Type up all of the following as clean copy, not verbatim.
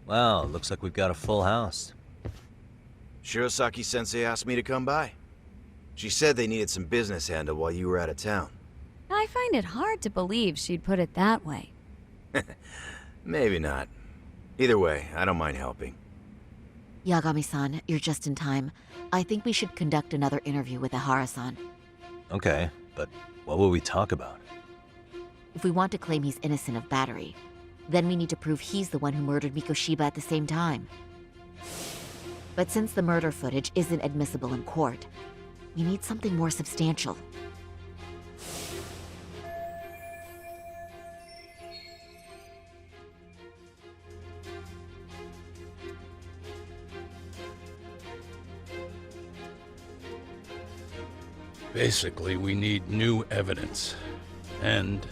Wow, looks like we've got a full house. Shirosaki-sensei asked me to come by. She said they needed some business handled while you were out of town. I find it hard to believe she'd put it that way. Maybe not. Either way, I don't mind helping. Yagami-san, you're just in time. I think we should conduct another interview with Ihara-san. Okay, but what will we talk about? If we want to claim he's innocent of battery, then we need to prove he's the one who murdered Mikoshiba at the same time. But since the murder footage isn't admissible in court, we need something more substantial. Basically, we need new evidence. And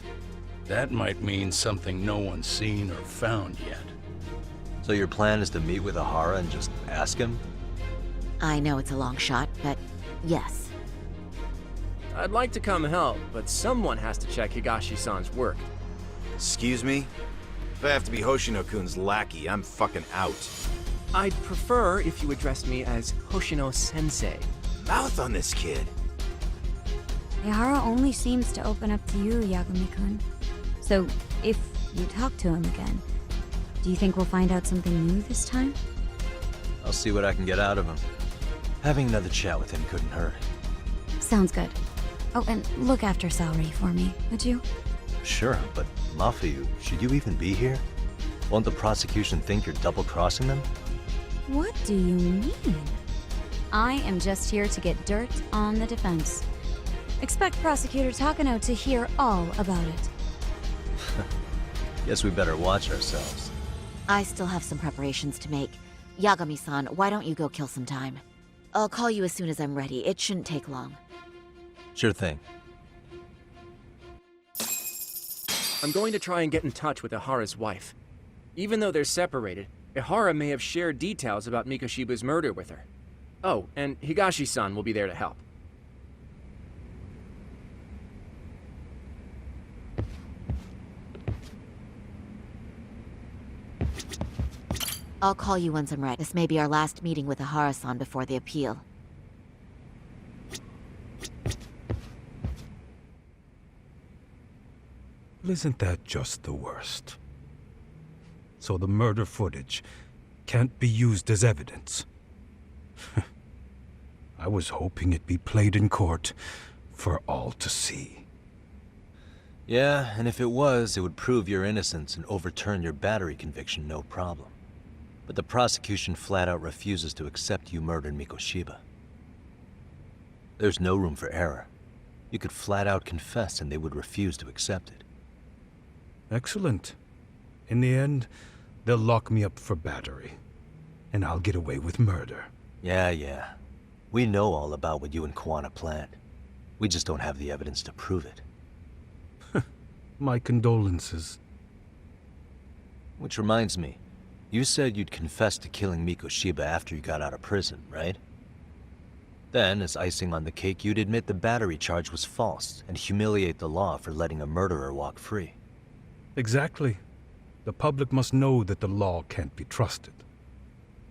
that might mean something no one's seen or found yet. So your plan is to meet with Ihara and just ask him? I know it's a long shot, but yes. I'd like to come help, but someone has to check Higashi-san's work. Excuse me? If I have to be Hoshino-kun's lackey, I'm fucking out. I'd prefer if you addressed me as Hoshino-sensei. Mouth on this kid. Ihara only seems to open up to you, Yagami-kun. So, if you talk to him again, do you think we'll find out something new this time? I'll see what I can get out of him. Having another chat with him couldn't hurt. Sounds good. Oh, and look after Saori for me, would you? Sure, but Mafuyu, should you even be here? Won't the prosecution think you're double-crossing them? What do you mean? I am just here to get dirt on the defense. Expect Prosecutor Takano to hear all about it. Guess we better watch ourselves. I still have some preparations to make. Yagami-san, why don't you go kill some time? I'll call you as soon as I'm ready. It shouldn't take long. Sure thing. I'm going to try and get in touch with Ihara's wife. Even though they're separated, Ihara may have shared details about Mikoshiba's murder with her. Oh, and Higashi-san will be there to help. I'll call you once I'm ready. This may be our last meeting with Ihara-san before the appeal. Isn't that just the worst? So the murder footage can't be used as evidence. I was hoping it'd be played in court for all to see. Yeah, and if it was, it would prove your innocence and overturn your battery conviction, no problem. But the prosecution flat out refuses to accept you murdered Mikoshiba. There's no room for error. You could flat out confess and they would refuse to accept it. Excellent. In the end, they'll lock me up for battery, and I'll get away with murder. Yeah. We know all about what you and Kuwana planned. We just don't have the evidence to prove it. My condolences. Which reminds me, you said you'd confess to killing Mikoshiba after you got out of prison, right? Then, as icing on the cake, you'd admit the battery charge was false and humiliate the law for letting a murderer walk free. Exactly. The public must know that the law can't be trusted.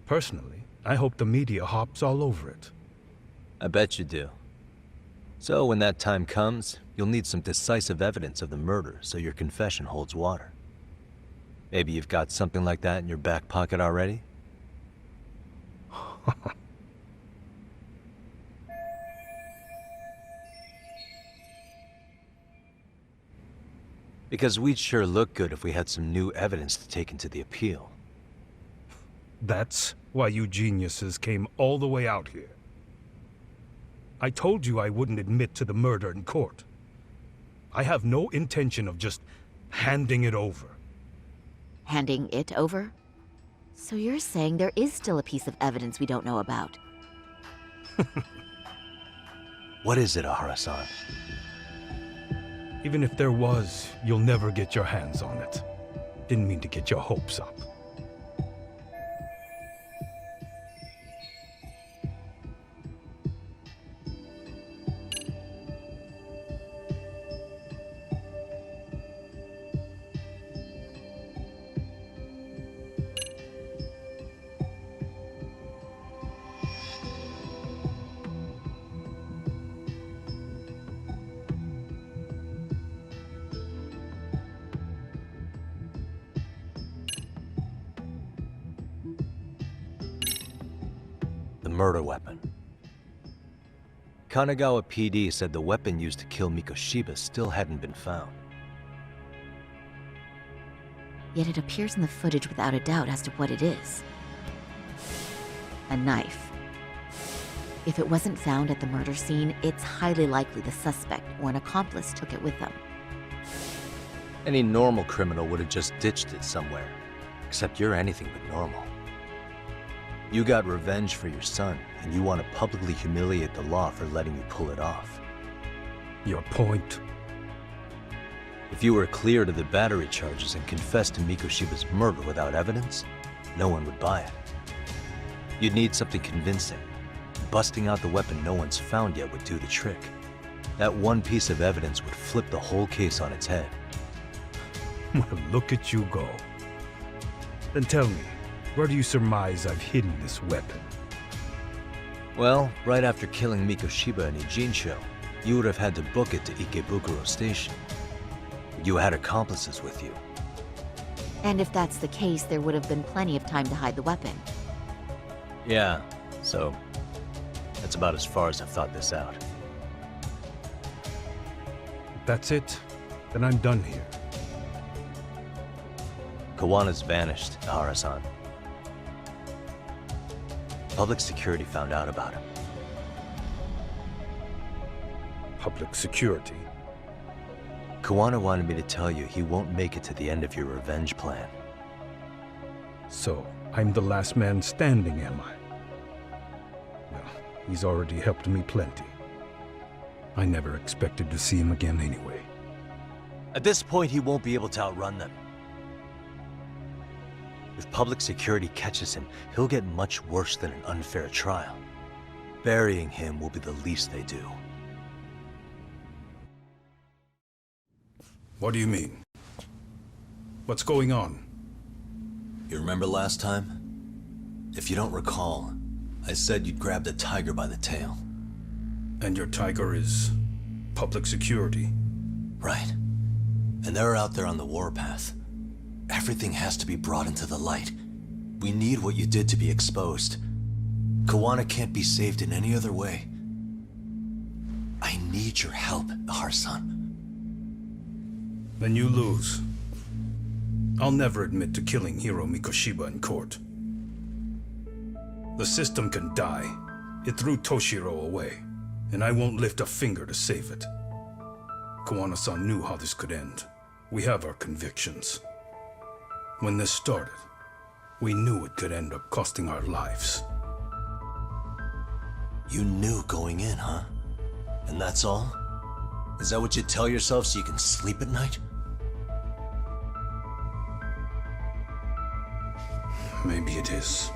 Personally, I hope the media hops all over it. I bet you do. So when that time comes, you'll need some decisive evidence of the murder so your confession holds water. Maybe you've got something like that in your back pocket already? Because we'd sure look good if we had some new evidence to take into the appeal. That's why you geniuses came all the way out here. I told you I wouldn't admit to the murder in court. I have no intention of just handing it over. Handing it over? So you're saying there is still a piece of evidence we don't know about? What is it, Ihara-san? Even if there was, you'll never get your hands on it. Didn't mean to get your hopes up. murder weapon. Kanagawa PD said the weapon used to kill Mikoshiba still hadn't been found. Yet it appears in the footage without a doubt as to what it is. A knife. If it wasn't found at the murder scene, it's highly likely the suspect or an accomplice took it with them. Any normal criminal would have just ditched it somewhere. Except you're anything but normal. You got revenge for your son, and you want to publicly humiliate the law for letting you pull it off. Your point? If you were cleared of the battery charges and confessed to Mikoshiba's murder without evidence, no one would buy it. You'd need something convincing. Busting out the weapon no one's found yet would do the trick. That one piece of evidence would flip the whole case on its head. Well, look at you go. Then tell me, where do you surmise I've hidden this weapon? Well, right after killing Mikoshiba in Ijincho, you would have had to book it to Ikebukuro Station. You had accomplices with you. And if that's the case, there would have been plenty of time to hide the weapon. Yeah, so that's about as far as I've thought this out. If that's it, then I'm done here. Kawana's vanished, Ihara-san. Public security found out about him. Public security? Kawana wanted me to tell you he won't make it to the end of your revenge plan. So, I'm the last man standing, am I? Well, he's already helped me plenty. I never expected to see him again anyway. At this point, he won't be able to outrun them. If public security catches him, he'll get much worse than an unfair trial. Burying him will be the least they do. What do you mean? What's going on? You remember last time? If you don't recall, I said you'd grab the tiger by the tail. And your tiger is public security? Right. And they're out there on the warpath. Everything has to be brought into the light. We need what you did to be exposed. Kawana can't be saved in any other way. I need your help, Ihara-san. Then you lose. I'll never admit to killing Hiro Mikoshiba in court. The system can die. It threw Toshiro away, and I won't lift a finger to save it. Kawana-san knew how this could end. We have our convictions. When this started, we knew it could end up costing our lives. You knew going in, huh? And that's all? Is that what you tell yourself so you can sleep at night? Maybe it is.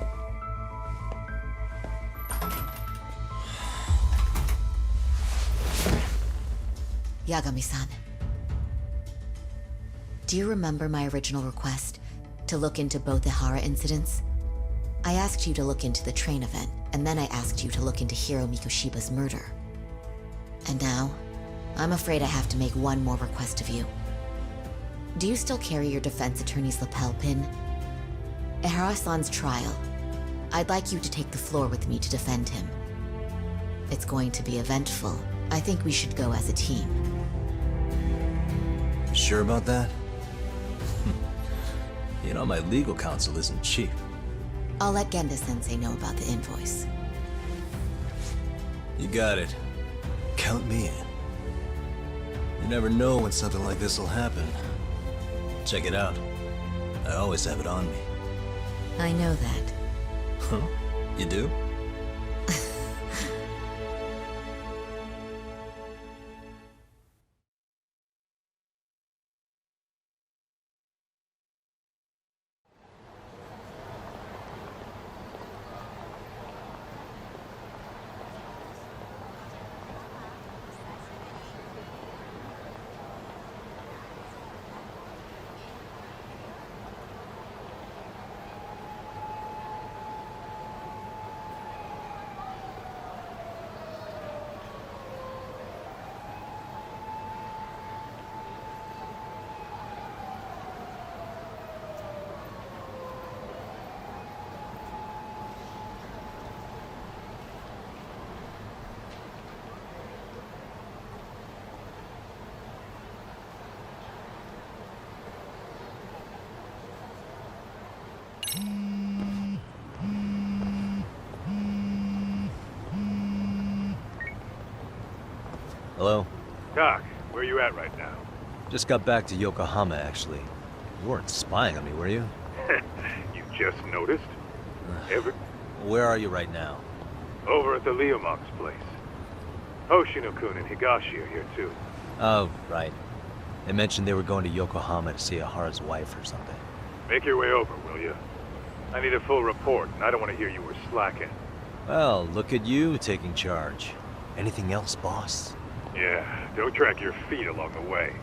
Yagami-san. Do you remember my original request to look into both Ihara incidents? I asked you to look into the train event, and then I asked you to look into Hiro Mikoshiba's murder. And now, I'm afraid I have to make one more request of you. Do you still carry your defense attorney's lapel pin? Ihara-san's trial. I'd like you to take the floor with me to defend him. It's going to be eventful. I think we should go as a team. Sure about that? You know, my legal counsel isn't cheap. I'll let Genda-sensei know about the invoice. You got it. Count me in. You never know when something like this will happen. Check it out. I always have it on me. I know that. Huh? You do? Hello? Doc, where you at right now? Just got back to Yokohama, actually. You weren't spying on me, were you? You just noticed? Ever Where are you right now? over at the Leomok's place. Hoshino-kun and Higashi are here too. Oh, right. They mentioned they were going to Yokohama to see Ahara's wife or something. Make your way over, will you? I need a full report, and I don't want to hear you were slacking. Well, look at you taking charge. Anything else, boss? Yeah, don't drag your feet along the way.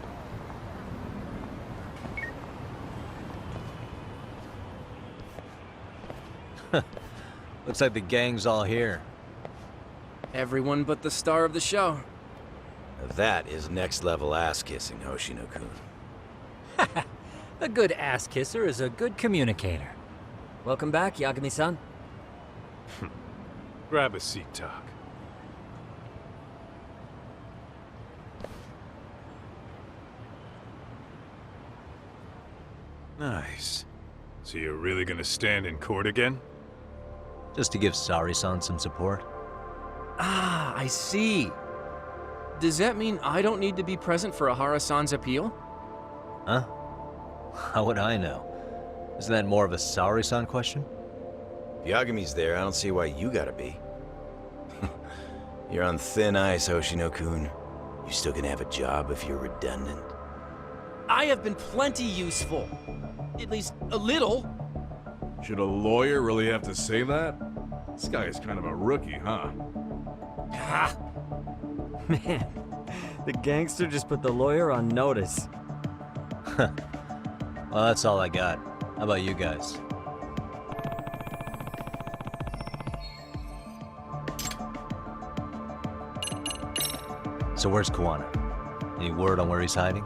Looks like the gang's all here. Everyone but the star of the show. That is next level ass kissing, Hoshino-kun. A good ass kisser is a good communicator. Welcome back, Yagami-san. Grab a seat, Doc. Nice. So you're really gonna stand in court again? Just to give Sari-san some support. Ah, I see. Does that mean I don't need to be present for Ahara-san's appeal? Huh? How would I know? Isn't that more of a Sari-san question? If Yagami's there, I don't see why you gotta be. You're on thin ice, Hoshino-kun. You still gonna have a job if you're redundant? I have been plenty useful. At least a little. Should a lawyer really have to say that? This guy is kind of a rookie, huh? Ha! Man, the gangster just put the lawyer on notice. Well, that's all I got. How about you guys? So where's Kuwana? Any word on where he's hiding?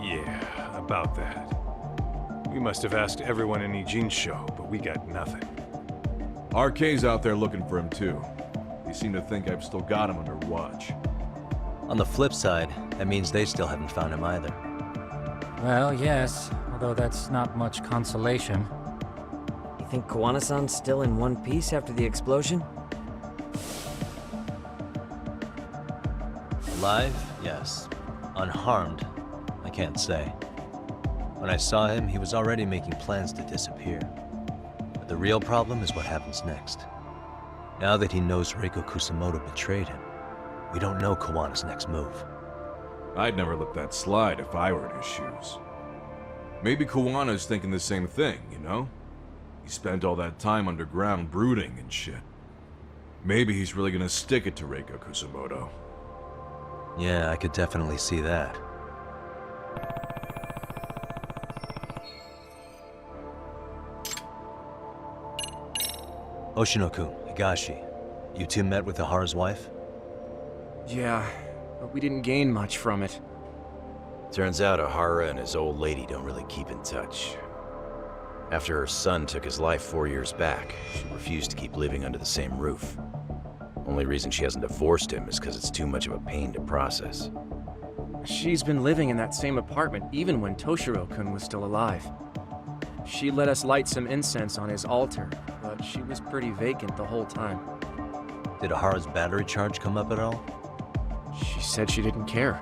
Yeah, about that. We must have asked everyone in Ijincho, but we got nothing. RK's out there looking for him too. They seem to think I've still got him under watch. On the flip side, that means they still haven't found him either. Well, yes, although that's not much consolation. You think Kawana-san's still in one piece after the explosion? Alive? Yes. Unharmed? I can't say. When I saw him, he was already making plans to disappear. But the real problem is what happens next. Now that he knows Reiko Kusamoto betrayed him, we don't know Kawana's next move. I'd never let that slide if I were in his shoes. Maybe Kawana's thinking the same thing, you know? He spent all that time underground brooding and shit. Maybe he's really gonna stick it to Reiko Kusamoto. Yeah, I could definitely see that. Oshino-kun, Higashi, you two met with Ahara's wife? Yeah, but we didn't gain much from it. Turns out Ahara and his old lady don't really keep in touch. After her son took his life 4 years back, she refused to keep living under the same roof. Only reason she hasn't divorced him is because it's too much of a pain to process. She's been living in that same apartment even when Toshiro-kun was still alive. She let us light some incense on his altar, but she was pretty vacant the whole time. Did Ahara's battery charge come up at all? She said she didn't care.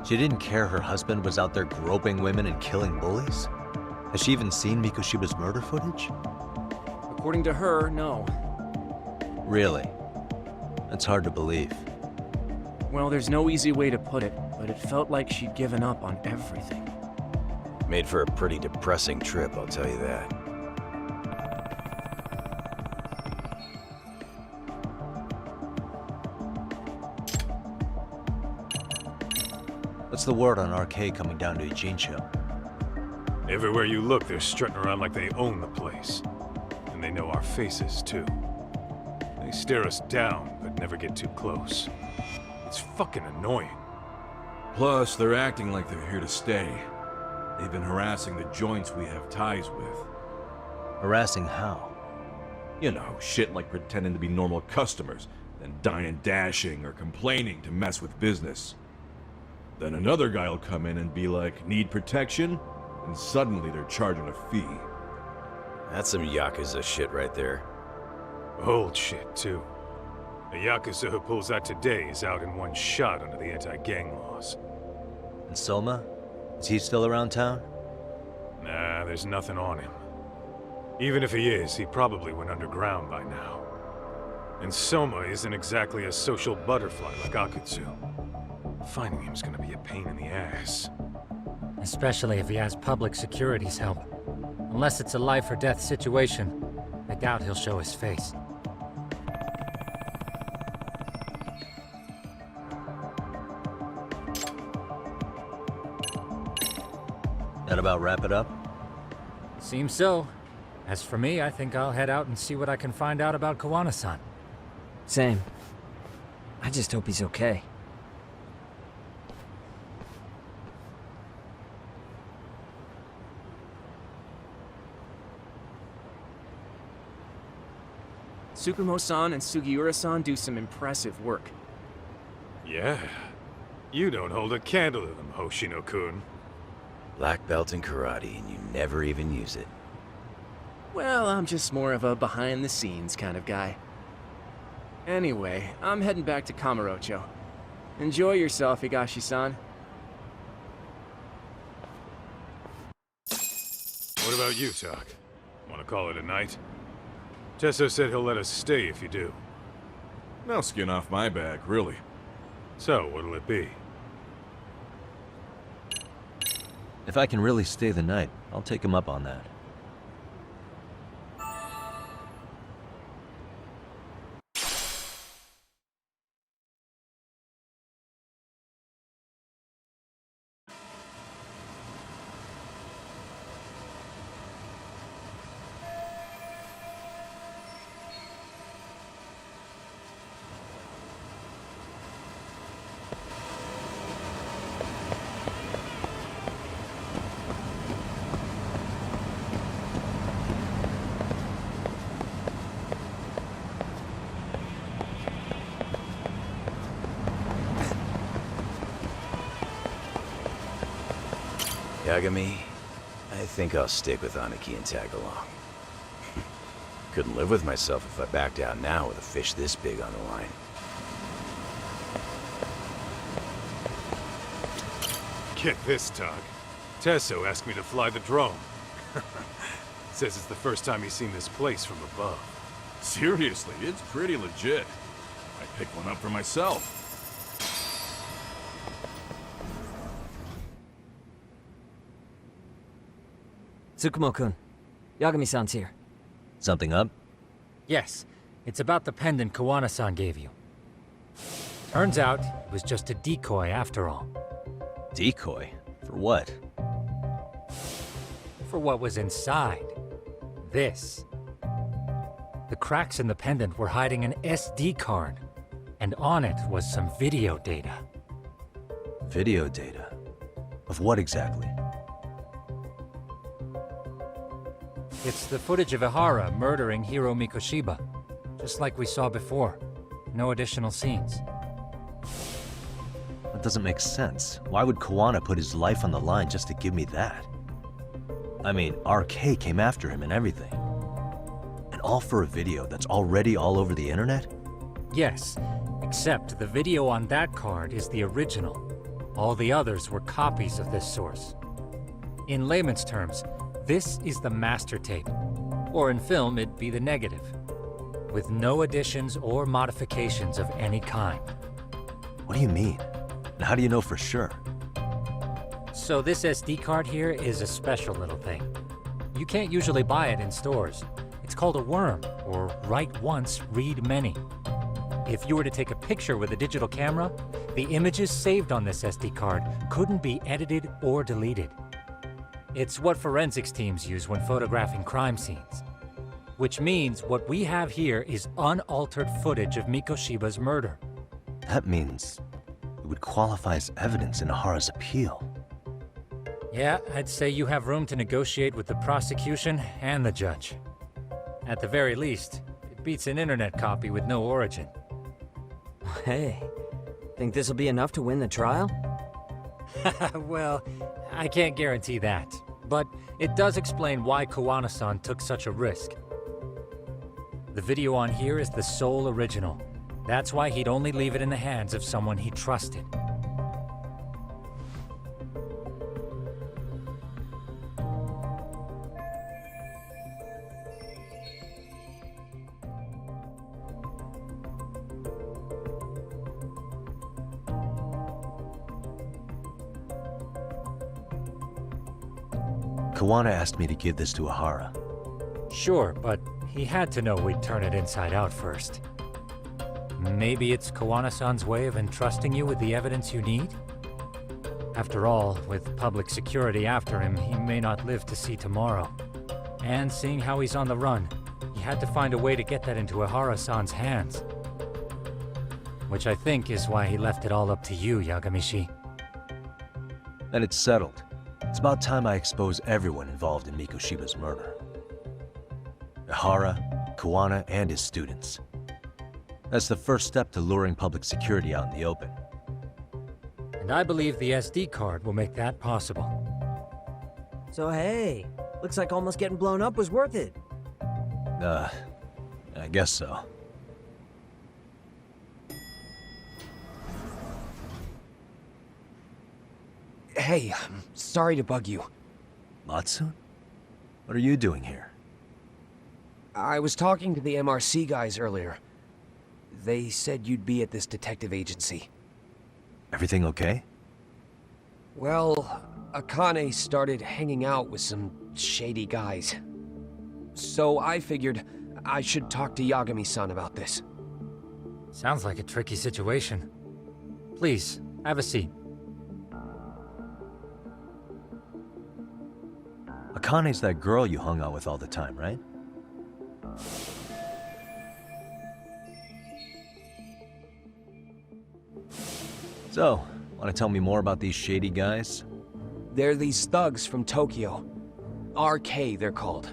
She didn't care her husband was out there groping women and killing bullies? Has she even seen Mikoshiba's murder footage? According to her, no. Really? That's hard to believe. Well, there's no easy way to put it, but it felt like she'd given up on everything. Made for a pretty depressing trip, I'll tell you that. What's the word on RK coming down to Ijincho? Everywhere you look, they're strutting around like they own the place. And they know our faces, too. They stare us down, but never get too close. It's fucking annoying. Plus, they're acting like they're here to stay. They've been harassing the joints we have ties with. Harassing how? You know, shit like pretending to be normal customers, then dying and dashing or complaining to mess with business. Then another guy will come in and be like, need protection? And suddenly they're charging a fee. That's some Yakuza shit right there. Old shit, too. A Yakuza who pulls that today is out in one shot under the anti-gang laws. And Soma? Is he still around town? Nah, there's nothing on him. Even if he is, he probably went underground by now. And Soma isn't exactly a social butterfly like Akutsu. Finding him's gonna be a pain in the ass. Especially if he has public security's help. Unless it's a life or death situation, I doubt he'll show his face. That about wrap it up? Seems so. As for me, I think I'll head out and see what I can find out about Kawana-san. Same. I just hope he's okay. Tsukumo-san and Sugiura-san do some impressive work. Yeah. You don't hold a candle to them, Hoshino-kun. Black belt in karate, and you never even use it. Well, I'm just more of a behind-the-scenes kind of guy. Anyway, I'm heading back to Kamurocho. Enjoy yourself, Higashi-san. What about you, Tak? Want to call it a night? Tesso said he'll let us stay if you do. No skin off my back, really. So, what'll it be? If I can really stay the night, I'll take him up on that. Yagami, I think I'll stick with Aniki and tag along. Couldn't live with myself if I backed out now with a fish this big on the line. Get this, Tak. Tesso asked me to fly the drone. Says it's the first time he's seen this place from above. Seriously, it's pretty legit. I picked one up for myself. Tsukumo-kun, Yagami-san's here. Something up? Yes, it's about the pendant Kawana-san gave you. Turns out, it was just a decoy after all. Decoy? For what? For what was inside. This. The cracks in the pendant were hiding an SD card, and on it was some video data. Video data? Of what exactly? It's the footage of Ihara murdering Hiro Mikoshiba, just like we saw before. No additional scenes. That doesn't make sense. Why would Kawana put his life on the line just to give me that? I mean, RK came after him and everything. And all for a video that's already all over the internet? Yes, except the video on that card is the original. All the others were copies of this source. In layman's terms, this is the master tape. Or in film, it'd be the negative. With no additions or modifications of any kind. What do you mean? And how do you know for sure? So this SD card here is a special little thing. You can't usually buy it in stores. It's called a worm, or write once, read many. If you were to take a picture with a digital camera, the images saved on this SD card couldn't be edited or deleted. It's what forensics teams use when photographing crime scenes. Which means what we have here is unaltered footage of Mikoshiba's murder. That means it would qualify as evidence in Ihara's appeal. Yeah, I'd say you have room to negotiate with the prosecution and the judge. At the very least, it beats an internet copy with no origin. Hey, think this'll be enough to win the trial? Well, I can't guarantee that. but it does explain why Koana-san took such a risk. The video on here is the sole original. That's why he'd only leave it in the hands of someone he trusted. Kawana asked me to give this to Ahara. Sure, but he had to know we'd turn it inside out first. Maybe it's Koana-san's way of entrusting you with the evidence you need? After all, with public security after him, he may not live to see tomorrow. And seeing how he's on the run, he had to find a way to get that into Ahara-san's hands. Which I think is why he left it all up to you, Yagamishi. Then it's settled. It's about time I expose everyone involved in Mikoshiba's murder. Ahara, Kawana, and his students. That's the first step to luring public security out in the open. And I believe the SD card will make that possible. So hey, looks like almost getting blown up was worth it. I guess so. Hey, I'm sorry to bug you. Matsun? What are you doing here? I was talking to the MRC guys earlier. They said you'd be at this detective agency. Everything okay? Well, Akane started hanging out with some shady guys. So I figured I should talk to Yagami-san about this. Sounds like a tricky situation. Please, have a seat. Akane's that girl you hung out with all the time, right? So, want to tell me more about these shady guys? They're these thugs from Tokyo. RK, they're called.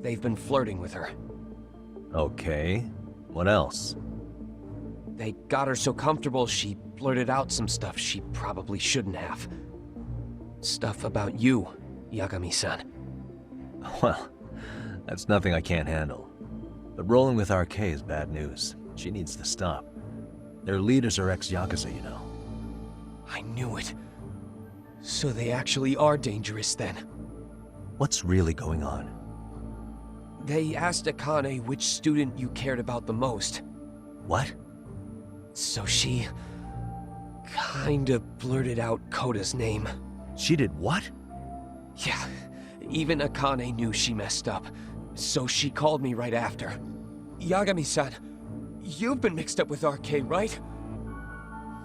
They've been flirting with her. Okay. What else? They got her so comfortable she blurted out some stuff she probably shouldn't have. Stuff about you, Yagami-san. Well, that's nothing I can't handle. But rolling with RK is bad news. She needs to stop. Their leaders are ex-Yakuza, you know. I knew it. So they actually are dangerous then. What's really going on? They asked Akane which student you cared about the most. What? So she kinda blurted out Koda's name. She did what? Yeah, even Akane knew she messed up, so she called me right after. Yagami-san, you've been mixed up with RK, right?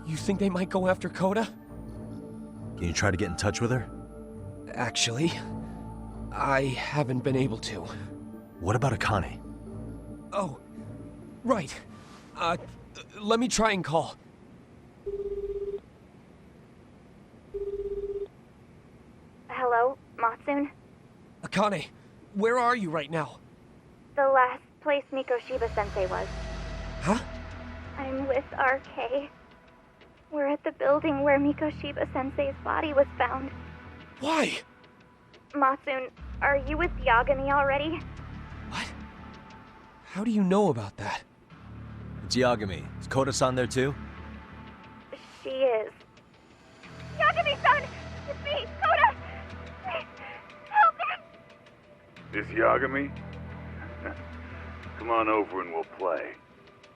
You think they might go after Koda? Can you try to get in touch with her? Actually, I haven't been able to. What about Akane? Oh, right. Let me try and call. Hello, Matsun? Akane, where are you right now? The last place Mikoshiba-sensei was. Huh? I'm with RK. We're at the building where Mikoshiba-sensei's body was found. Why? Matsun, are you with Yagami already? What? How do you know about that? It's Yagami. Is Koda-san there too? She is. Yagami-san! It's me, Koda! Please, help me! This Yagami? Come on over and we'll play.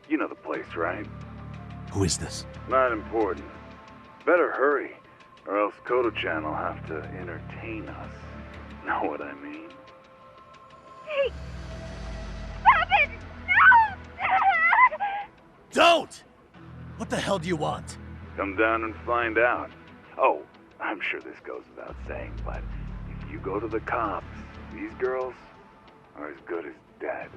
You know the place, right? Who is this? Not important. Better hurry, or else Kodo-chan will have to entertain us. Know what I mean? Hey! Stop it! No! Don't! What the hell do you want? Come down and find out. Oh, I'm sure this goes without saying, but if you go to the cops, these girls are as good as dead.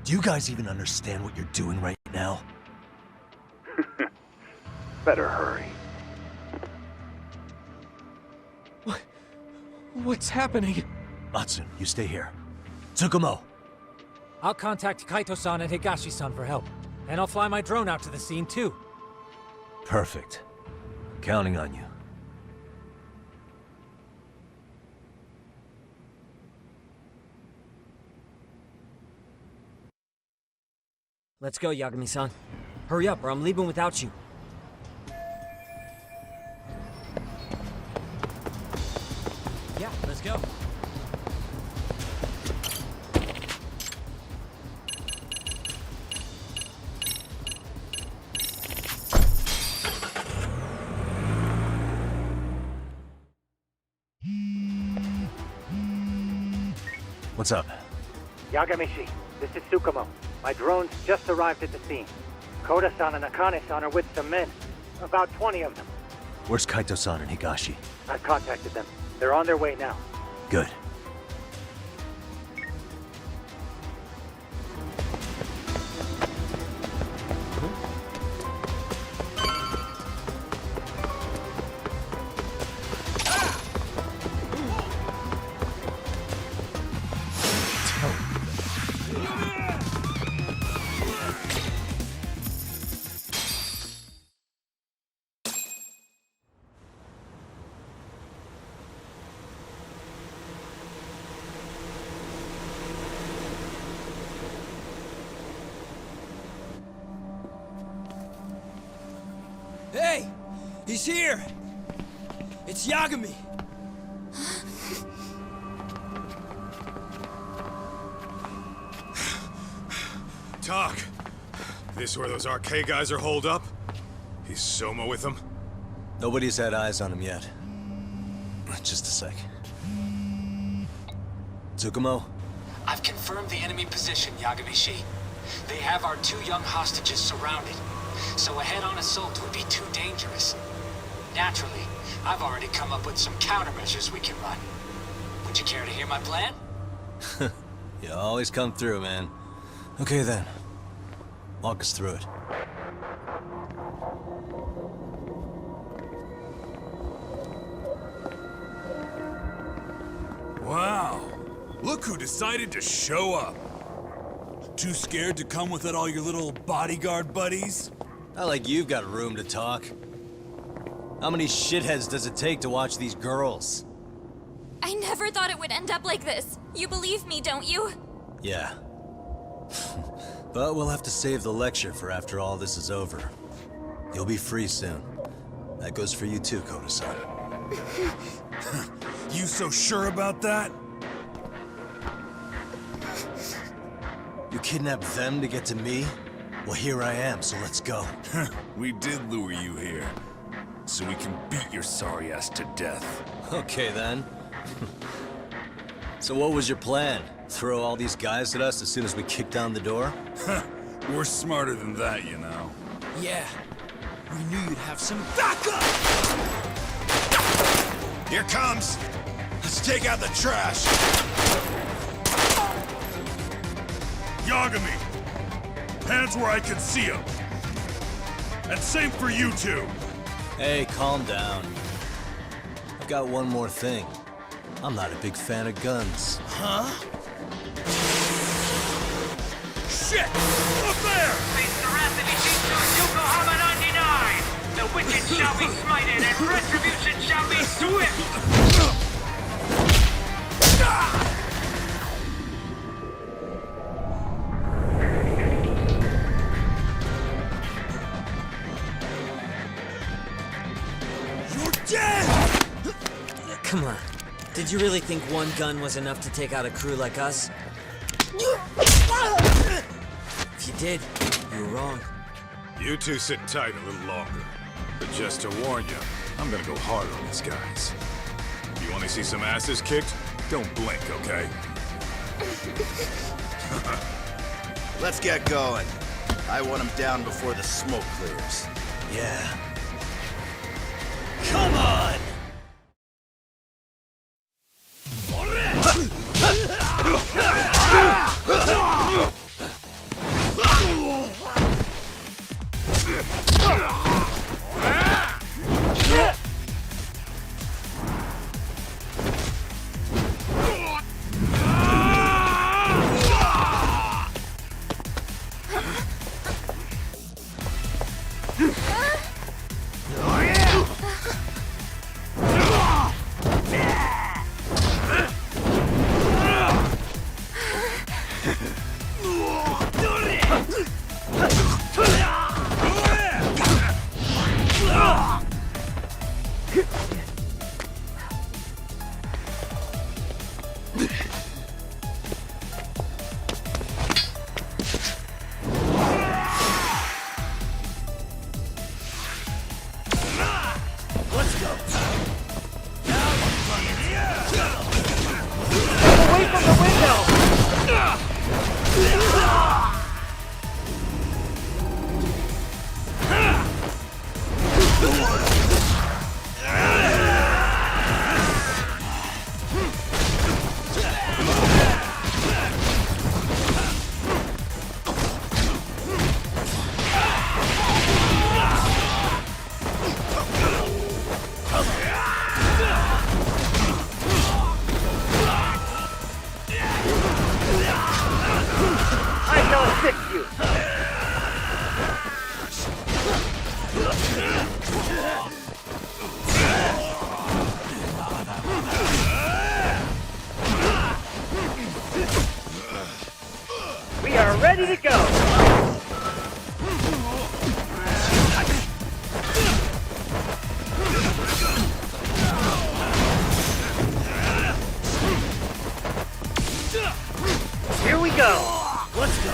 Do you guys even understand what you're doing right now? Better hurry. What's happening? Matsun, you stay here. Tsukumo! I'll contact Kaito-san and Higashi-san for help. And I'll fly my drone out to the scene too. Perfect. Counting on you. Let's go, Yagami-san. Hurry up, or I'm leaving without you. Yeah, let's go. What's up? Yagamishi, this is Tsukumo. My drones just arrived at the scene. Koda-san and Akane-san are with some men. About 20 of them. Where's Kaito-san and Higashi? I've contacted them. They're on their way now. Good. Hey! He's here! It's Yagami! Talk. This where those RK guys are holed up? He's Soma with them? Nobody's had eyes on him yet. Just a sec. Tsukumo? I've confirmed the enemy position, Yagami-shi. They have our 2 young hostages surrounded, so a head-on assault would be too dangerous. Naturally, I've already come up with some countermeasures we can run. Would you care to hear my plan? You always come through, man. Okay then. Walk us through it. Wow. Look who decided to show up. Too scared to come with all your little bodyguard buddies? Not like you've got room to talk. How many shitheads does it take to watch these girls? I never thought it would end up like this. You believe me, don't you? Yeah. But we'll have to save the lecture for after all this is over. You'll be free soon. That goes for you too, Koda-san. You so sure about that? You kidnapped them to get to me? Well, here I am, so let's go. We did lure you here. So we can beat your sorry ass to death. Okay, then. So what was your plan? Throw all these guys at us as soon as we kick down the door? We're smarter than that, you know. Yeah. We knew you'd have some backup! Here comes! Let's take out the trash! Yagami! Hands where I can see them! And same for you two! Hey, calm down. I've got one more thing. I'm not a big fan of guns. Huh? Shit! Up there! Face the wrath of Ishizu Yokohama 99! The wicked shall be smited and retribution shall be swift! Come on. Did you really think one gun was enough to take out a crew like us? If you did, you were wrong. You two sit tight a little longer. But just to warn you, I'm gonna go hard on these guys. You wanna see some asses kicked? Don't blink, okay? Let's get going. I want them down before the smoke clears. Yeah. Come on! assist you. We are ready to go. Here we go. Let's go.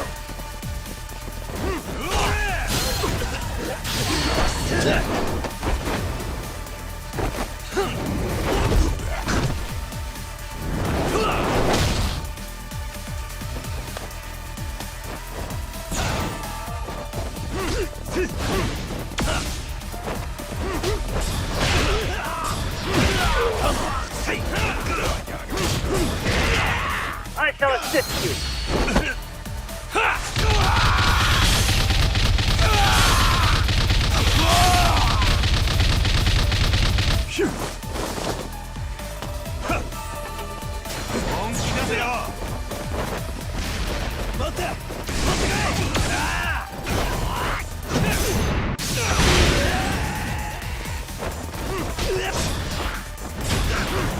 I shall assist you.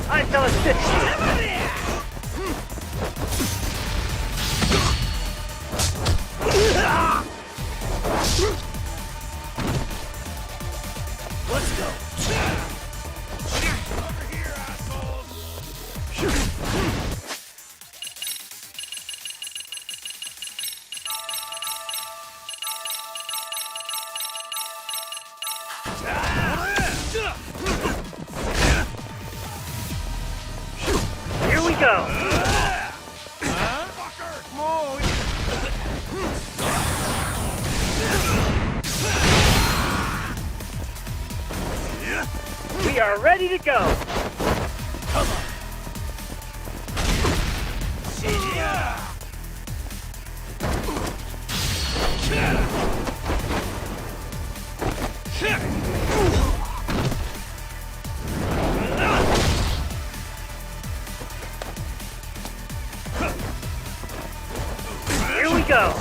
I shall assist you. Let's go. Over here, assholes. Here we go. We are ready to go. Come on. Here we go.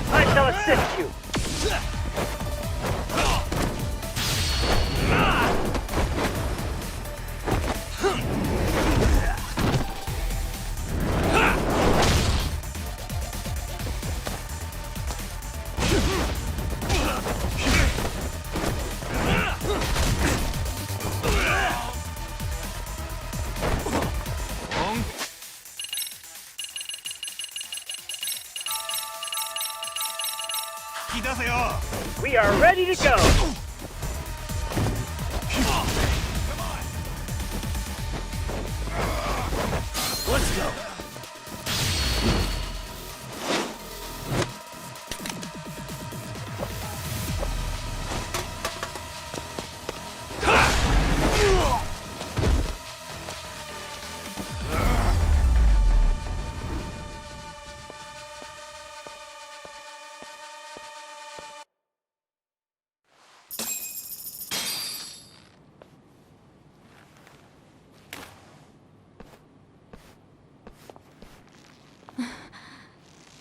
I shall assist you. We are ready to go. Let's go.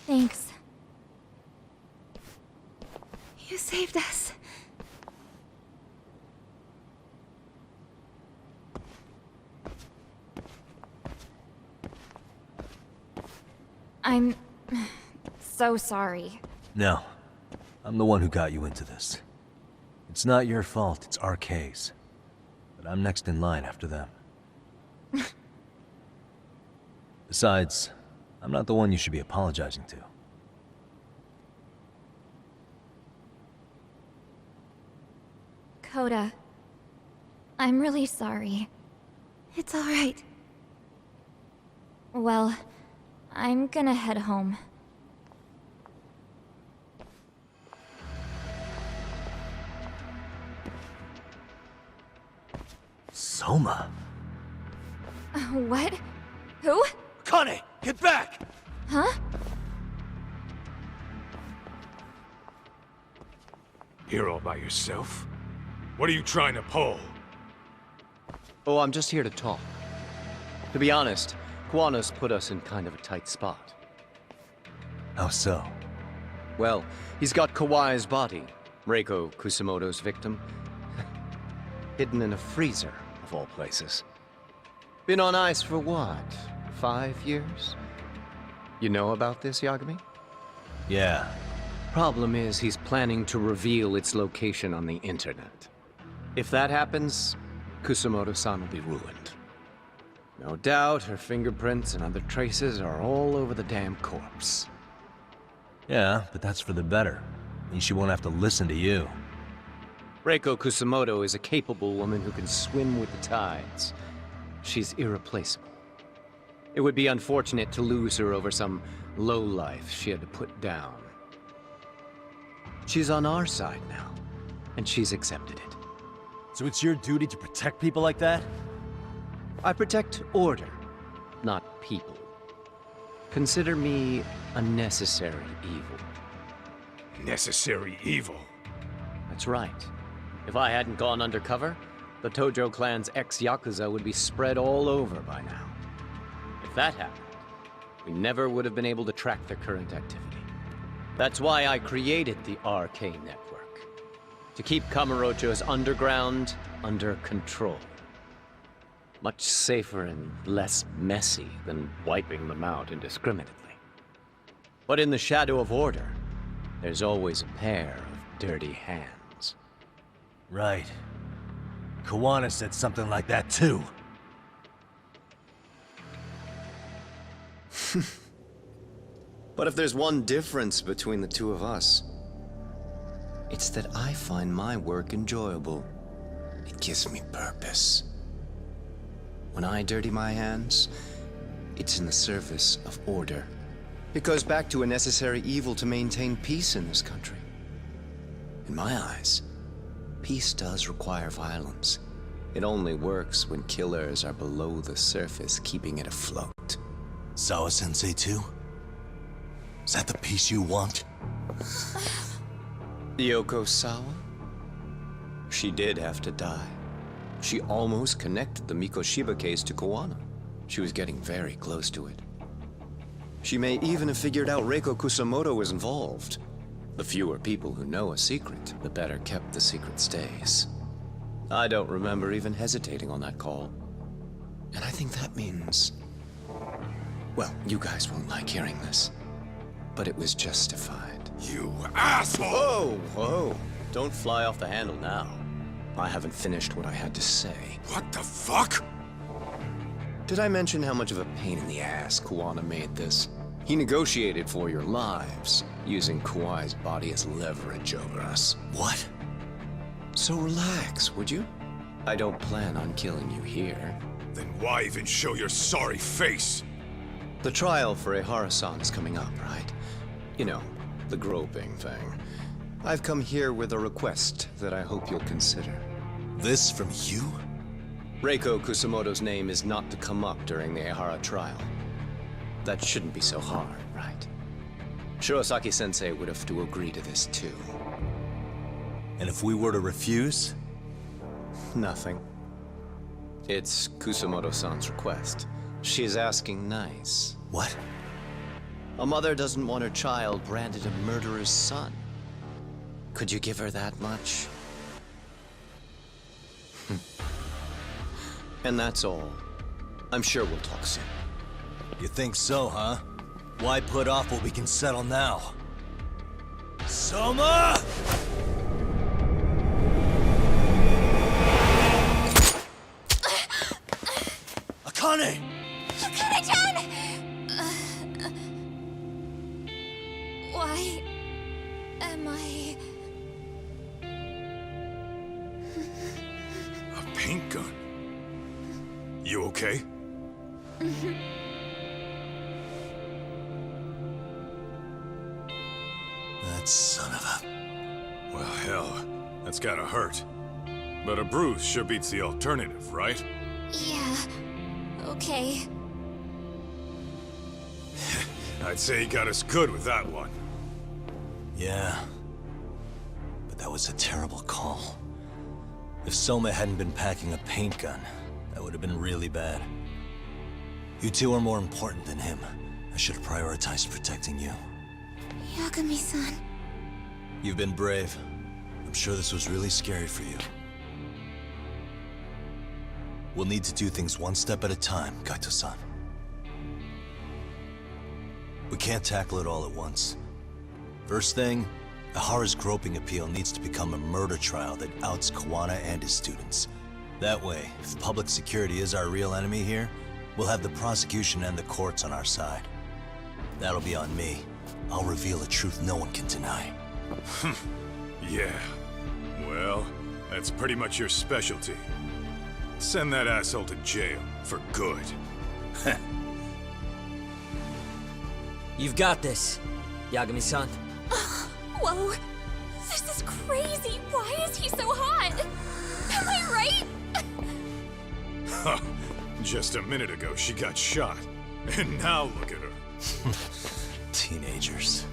Thanks. You saved us. I'm so sorry. No. I'm the one who got you into this. It's not your fault, it's RK's. But I'm next in line after them. Besides, I'm not the one you should be apologizing to. Coda, I'm really sorry. It's all right. Well, I'm gonna head home. Soma? What? Who? Akane, get back! Huh? Here all by yourself? What are you trying to pull? Oh, I'm just here to talk. To be honest, Kuwano's put us in kind of a tight spot. How so? Well, he's got Kawai's body, Reiko Kusamoto's victim, hidden in a freezer, of all places. Been on ice for what, 5 years? You know about this, Yagami? Yeah. Problem is, he's planning to reveal its location on the internet. If that happens, Kusamoto-san will be ruined. No doubt her fingerprints and other traces are all over the damn corpse. Yeah, but that's for the better. Means she won't have to listen to you. Reiko Kusamoto is a capable woman who can swim with the tides. She's irreplaceable. It would be unfortunate to lose her over some lowlife she had to put down. She's on our side now, and she's accepted it. So it's your duty to protect people like that? I protect order, not people. Consider me a necessary evil. Necessary evil? That's right. If I hadn't gone undercover, the Tojo clan's ex-Yakuza would be spread all over by now. If that happened, we never would have been able to track their current activity. That's why I created the RK Network. To keep Kamurocho's underground under control. Much safer and less messy than wiping them out indiscriminately. But in the shadow of order, there's always a pair of dirty hands. Right. Kuwana said something like that too. But if there's one difference between the two of us, it's that I find my work enjoyable. It gives me purpose. When I dirty my hands, it's in the service of order. It goes back to a necessary evil to maintain peace in this country. In my eyes, peace does require violence. It only works when killers are below the surface, keeping it afloat. Sawa-sensei too? Is that the peace you want? Yoko Sawa? She did have to die. She almost connected the Mikoshiba case to Kuwano. She was getting very close to it. She may even have figured out Reiko Kusamoto was involved. The fewer people who know a secret, the better kept the secret stays. I don't remember even hesitating on that call. And I think that means... well, you guys won't like hearing this. But it was justified. You asshole! Whoa, whoa. Don't fly off the handle now. I haven't finished what I had to say. What the fuck? Did I mention how much of a pain in the ass Kuwana made this? He negotiated for your lives, using Kawai's body as leverage over us. What? So relax, would you? I don't plan on killing you here. Then why even show your sorry face? The trial for Ehara-san is coming up, right? You know, the groping thing. I've come here with a request that I hope you'll consider. This from you? Reiko Kusamoto's name is not to come up during the Ehara trial. That shouldn't be so hard, right? Shirosaki-sensei would have to agree to this too. And if we were to refuse? Nothing. It's Kusamoto-san's request. She's asking nice. What? A mother doesn't want her child branded a murderer's son. Could you give her that much? And that's all. I'm sure we'll talk soon. You think so, huh? Why put off what we can settle now? Soma! Akane! Akane-chan! Why am I... A paint gun? You okay? That son of a... Well, hell, that's gotta hurt. But a bruise sure beats the alternative, right? Yeah, Okay. I'd say he got us good with that one. Yeah. But that was a terrible call. If Soma hadn't been packing a paint gun, that would have been really bad. You two are more important than him. I should have prioritized protecting you. Yagami-san. You've been brave. I'm sure this was really scary for you. We'll need to do things one step at a time, Kaito-san. We can't tackle it all at once. First thing, Ihara's groping appeal needs to become a murder trial that outs Kawana and his students. That way, if public security is our real enemy here, we'll have the prosecution and the courts on our side. That'll be on me. I'll reveal a truth no one can deny. Yeah. Well, that's pretty much your specialty. Send that asshole to jail for good. You've got this, Yagami-san. Whoa. This is crazy. Why is he so hot? Am I right? Huh. Just a minute ago, she got shot. And now look at her. Teenagers.